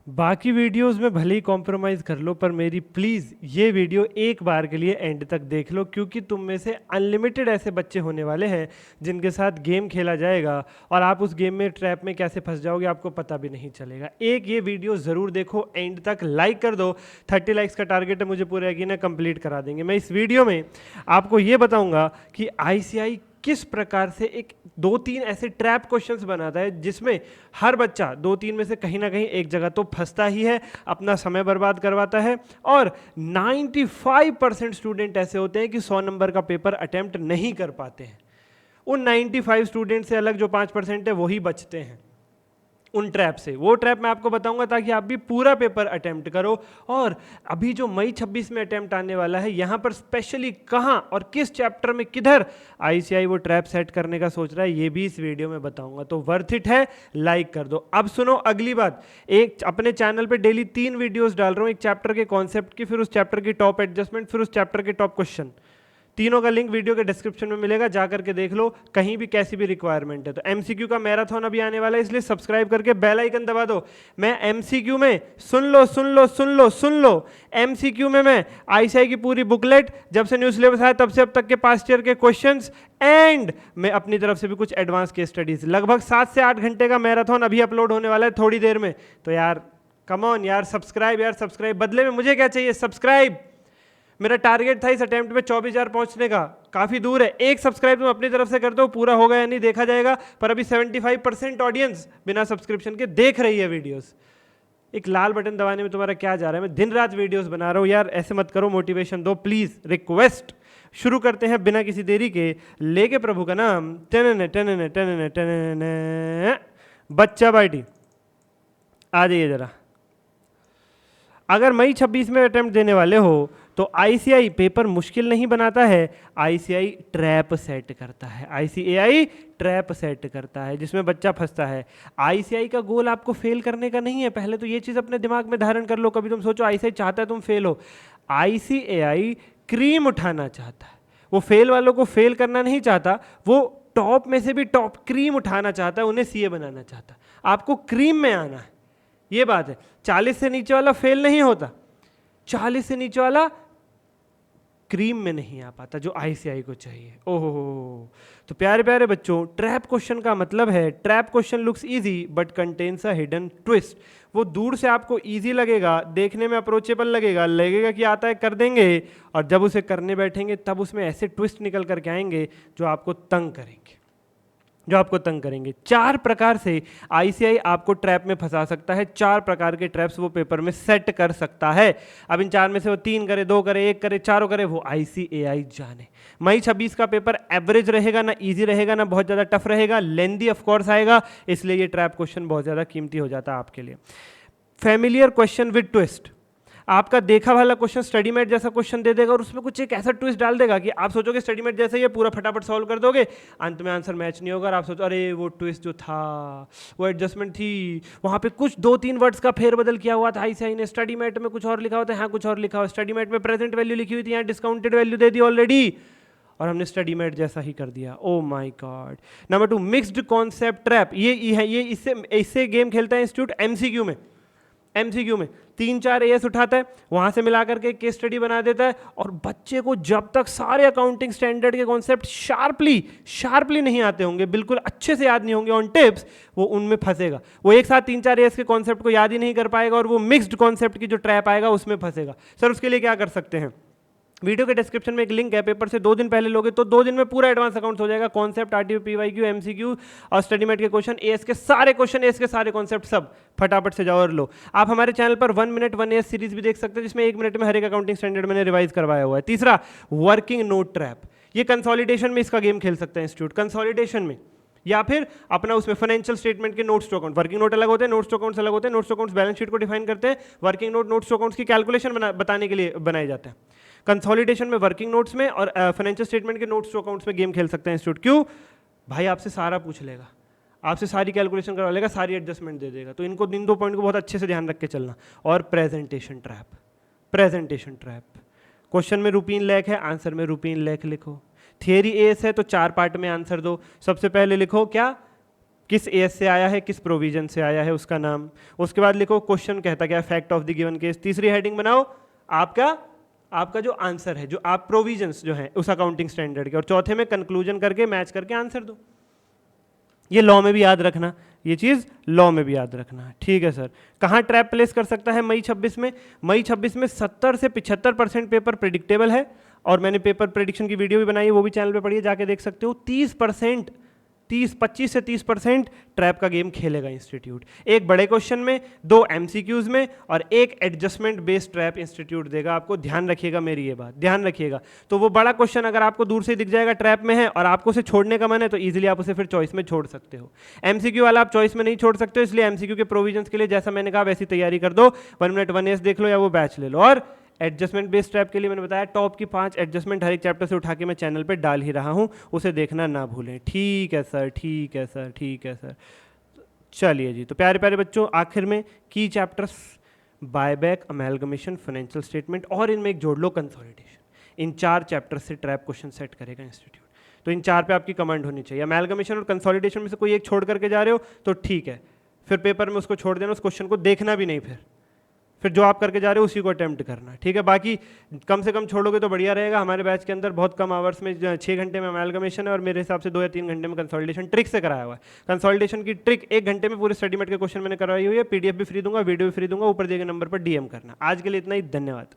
बाकी वीडियोस में भले ही कॉम्प्रोमाइज़ कर लो, पर मेरी प्लीज़ ये वीडियो एक बार के लिए एंड तक देख लो, क्योंकि तुम में से अनलिमिटेड ऐसे बच्चे होने वाले हैं जिनके साथ गेम खेला जाएगा और आप उस गेम में ट्रैप में कैसे फंस जाओगे आपको पता भी नहीं चलेगा। एक ये वीडियो ज़रूर देखो, एंड तक लाइक कर दो। 30 लाइक्स का टारगेट है, मुझे पूरा यकीन है कंप्लीट करा देंगे। मैं इस वीडियो में आपको ये बताऊँगा कि ICI किस प्रकार से एक 2-3 ऐसे ट्रैप क्वेश्चंस बनाता है जिसमें हर बच्चा 2-3 में से कहीं ना कहीं एक जगह तो फंसता ही है, अपना समय बर्बाद करवाता है, और 95% स्टूडेंट ऐसे होते हैं कि 100 नंबर का पेपर अटेम्प्ट नहीं कर पाते हैं। उन 95 स्टूडेंट से अलग जो 5% है वही बचते हैं उन ट्रैप से। वो ट्रैप मैं आपको बताऊंगा ताकि आप भी पूरा पेपर अटेम्प्ट करो। और अभी जो मई 26 में अटेम्प्ट आने वाला है, यहाँ पर स्पेशली कहाँ और किस चैप्टर में किधर ICI वो ट्रैप सेट करने का सोच रहा है, ये भी इस वीडियो में बताऊंगा। तो वर्थ इट है, लाइक कर दो। अब सुनो अगली बात, एक अपने चैनल पे डेली 3 वीडियोस डाल रहा हूँ, एक चैप्टर के कॉन्सेप्ट की, फिर उस चैप्टर की टॉप एडजस्टमेंट, फिर उस चैप्टर के टॉप क्वेश्चन। तीनों का लिंक वीडियो के डिस्क्रिप्शन में मिलेगा, जा करके देख लो, कहीं भी कैसी भी रिक्वायरमेंट है। तो MCQ का मैराथन अभी आने वाला है, इसलिए सब्सक्राइब करके बेल आइकन दबा दो। मैं MCQ में सुन लो MCQ में मैं ICI की पूरी बुकलेट, जब से न्यू सिलेबस आया तब से अब तक के पास्ट ईयर के क्वेश्चंस, एंड मैं अपनी तरफ से भी कुछ एडवांस केस स्टडीज, लगभग 7 से 8 घंटे का मैराथन अभी अपलोड होने वाला है थोड़ी देर में। तो यार कम ऑन यार, सब्सक्राइब, बदले में मुझे क्या चाहिए? सब्सक्राइब। मेरा टारगेट था इस अटेम्प्ट में 24,000 पहुंचने का, काफ़ी दूर है। एक सब्सक्राइब तुम अपनी तरफ से कर दो, पूरा होगा या नहीं देखा जाएगा, पर अभी 75% ऑडियंस बिना सब्सक्रिप्शन के देख रही है वीडियोस। एक लाल बटन दबाने में तुम्हारा क्या जा रहा है? मैं दिन रात वीडियोस बना रहा हूँ यार, ऐसे मत करो, मोटिवेशन दो प्लीज़, रिक्वेस्ट। शुरू करते हैं बिना किसी देरी के, लेके प्रभु का नाम। टनन टनन टनन टनन। बच्चा पार्टी आ जाइए जरा। अगर मई 26 में अटेम्प्ट देने वाले हो तो ICI पेपर मुश्किल नहीं बनाता है, ICI ट्रैप सेट करता है। ICAI ट्रैप सेट करता है जिसमें बच्चा फंसता है। ICI का गोल आपको फेल करने का नहीं है, पहले तो ये चीज़ अपने दिमाग में धारण कर लो। कभी तुम सोचो ICI चाहता है तुम फेल हो, ICAI क्रीम उठाना चाहता है। वो फेल वालों को फेल करना नहीं चाहता, वो टॉप में से भी टॉप क्रीम उठाना चाहता है, उन्हें CA बनाना चाहता है। आपको क्रीम में आना है, ये बात है। 40 से नीचे वाला फेल नहीं होता, 40 से नीचे वाला क्रीम में नहीं आ पाता जो ICI को चाहिए। ओहो, तो प्यारे प्यारे बच्चों, ट्रैप क्वेश्चन का मतलब है, trap question looks easy but contains a hidden twist. वो दूर से आपको इजी लगेगा, देखने में अप्रोचेबल लगेगा कि आता है कर देंगे, और जब उसे करने बैठेंगे तब उसमें ऐसे ट्विस्ट निकल करके आएंगे जो आपको तंग करेंगे। 4 प्रकार से ICI आपको ट्रैप में फंसा सकता है, 4 प्रकार के ट्रैप्स वो पेपर में सेट कर सकता है। अब इन 4 में से वो 3 करे, 2 करे, 1 करे, चारों करे, वो ICAI जाने। मई 26 का पेपर एवरेज रहेगा, ना इजी रहेगा ना बहुत ज़्यादा टफ रहेगा, लेंदी ऑफ कोर्स आएगा, इसलिए ये ट्रैप क्वेश्चन बहुत ज़्यादा कीमती हो जाता है आपके लिए। फैमिलियर क्वेश्चन विद ट्विस्ट, आपका देखा वाला क्वेश्चन स्टडी मेट जैसा क्वेश्चन दे देगा और उसमें कुछ एक ऐसा ट्विस्ट डाल देगा कि आप सोचोगे स्टडी मेट जैसा ही है, पूरा फटाफट सॉल्व कर दोगे, अंत में आंसर मैच नहीं होगा और आप सोचो अरे वो ट्विस्ट जो था, वो एडजस्टमेंट थी, वहाँ पे कुछ 2-3 वर्ड्स का फेरबदल किया हुआ था ICI ने, स्टडी मेट में कुछ और लिखा होता है, यहाँ कुछ और लिखा हुआ, स्टडी मेट में प्रेजेंट वैल्यू लिखी हुई थी, यहाँ डिस्काउंटेड वैल्यू दे दी ऑलरेडी, और हमने स्टडी मेट जैसा ही कर दिया। Oh my God. Number 2, mixed concept trap. ये इससे गेम खेलता है इंस्टीट्यूट MCQ में 3-4 AS उठाता है, वहाँ से मिला करके केस स्टडी बना देता है, और बच्चे को जब तक सारे अकाउंटिंग स्टैंडर्ड के कॉन्सेप्ट शार्पली नहीं आते होंगे, बिल्कुल अच्छे से याद नहीं होंगे ऑन टिप्स, वो उनमें फंसेगा। वो एक साथ 3-4 AS के कॉन्सेप्ट को याद ही नहीं कर पाएगा और वो मिक्स्ड कॉन्सेप्ट की जो ट्रैप आएगा उसमें फंसेगा। सर उसके लिए क्या कर सकते हैं? वीडियो के डिस्क्रिप्शन में एक लिंक है, पेपर से 2 दिन पहले लोगे तो 2 दिन में पूरा एडवांस अकाउंट्स हो जाएगा। कॉन्सेप्ट, RTO, PYQ, MCQ और स्टडी मेट के क्वेश्चन, AS के सारे क्वेश्चन, AS के सारे कॉन्सेप्ट, सब फटाफट से जाओ और लो। आप हमारे चैनल पर 1 मिनट 1 AS सीरीज भी देख सकते हैं जिसमें 1 मिनट में हर एक अकाउंटिंग स्टैंडर्ड मैंने रिवाइज करवाया हुआ है। तीसरा, वर्किंग नोट ट्रैप। ये कंसोलिडेशन में इसका गेम खेल सकते हैं इंस्टीट्यूट, कंसोलिडेशन में, या फिर अपना उसमें फाइनेंशियल स्टेटमेंट के notes to account, working note अलग होते हैं, नोट्स टू अकाउंट्स अलग होते हैं। Notes to accounts balance sheet को डिफाइन करते हैं, working note notes to accounts की कैलकुलेशन बताने के लिए बनाए जाते हैं। कंसोलिडेशन में वर्किंग नोट्स में और फाइनेंशियल स्टेटमेंट के नोट्स टू अकाउंट्स में गेम खेल सकते हैं इंस्टीट्यूट। क्यों भाई? आपसे सारा पूछ लेगा, आपसे सारी कैलकुलेशन करवा लेगा, सारी एडजस्टमेंट दे देगा, तो इन 2 पॉइंट को बहुत अच्छे से ध्यान रख के चलना। और प्रेजेंटेशन ट्रैप, क्वेश्चन में रूटीन लेख है, आंसर में रूटीन लेख लिखो। थियरी AS है तो 4 पार्ट में आंसर दो। सबसे पहले लिखो क्या? किस एएस से आया है, किस प्रोविजन से आया है, उसका नाम। उसके बाद लिखो क्वेश्चन कहता क्या है, fact of the given case. तीसरी हेडिंग बनाओ आपका जो आंसर है, जो आप प्रोविजंस जो है उस अकाउंटिंग स्टैंडर्ड के, और चौथे में कंक्लूजन करके मैच करके आंसर दो। ये लॉ में भी याद रखना, ये चीज लॉ में भी याद रखना। ठीक है सर। कहाँ ट्रैप प्लेस कर सकता है मई 26 में? मई 26 में 70 से 75% पेपर प्रेडिक्टेबल है, और मैंने पेपर प्रेडिक्शन की वीडियो भी बनाई है, वो भी चैनल पे पढ़िए, जाके देख सकते हो। 30% 25 से 30% ट्रैप का गेम खेलेगा इंस्टीट्यूट। एक बड़े क्वेश्चन में, 2 एमसीक्यूज में, और एक एडजस्टमेंट बेस्ड ट्रैप इंस्टीट्यूट देगा आपको। ध्यान रखिएगा मेरी ये बात, ध्यान रखिएगा। तो वो बड़ा क्वेश्चन अगर आपको दूर से दिख जाएगा ट्रैप में है और आपको उसे छोड़ने का मन है, तो ईजिली आप उसे फिर चॉइस में छोड़ सकते हो। एमसीक्यू वाला आप चॉइस में नहीं छोड़ सकते हो, इसलिए एमसीक्यू के प्रोविजंस के लिए जैसा मैंने कहा वैसी तैयारी कर दो। 1 मिनट 1S देख लो या वो बैच ले लो। और एडजस्टमेंट बेस्ड ट्रैप के लिए मैंने बताया टॉप की 5 एडजस्टमेंट हर एक चैप्टर से उठा के मैं चैनल पे डाल ही रहा हूं, उसे देखना ना भूलें। ठीक है सर, ठीक है सर, ठीक है सर। चलिए जी, तो प्यारे प्यारे बच्चों, आखिर में की chapters buyback, amalgamation, financial statement, और इनमें एक जोड़ लो कंसोलिडेशन। इन 4 चैप्टर से ट्रैप क्वेश्चन सेट करेगा इंस्टीट्यूट। तो इन 4 पे आपकी कमांड होनी चाहिए। अमेलगमेशन और कंसोलिडेशन में से कोई एक छोड़ करके जा रहे हो तो ठीक है, फिर पेपर में उसको छोड़ देना, उस क्वेश्चन को देखना भी नहीं, फिर जो आप करके जा रहे हो उसी को अटेम्प्ट करना। ठीक है, बाकी कम से कम छोड़ोगे तो बढ़िया रहेगा। हमारे बैच के अंदर बहुत कम आवर्स में 6 घंटे में अमेलगमेशन है, और मेरे हिसाब से 2 या 3 घंटे में कंसोलिडेशन ट्रिक से कराया हुआ है। कंसोलिडेशन की ट्रिक 1 घंटे में पूरे स्टडी मेट के क्वेश्चन मैंने करवाई हुई है। पीडीएफ भी फ्री दूंगा, वीडियो भी फ्री दूंगा, ऊपर दिए गए नंबर पर डीएम करना। आज के लिए इतना ही, धन्यवाद।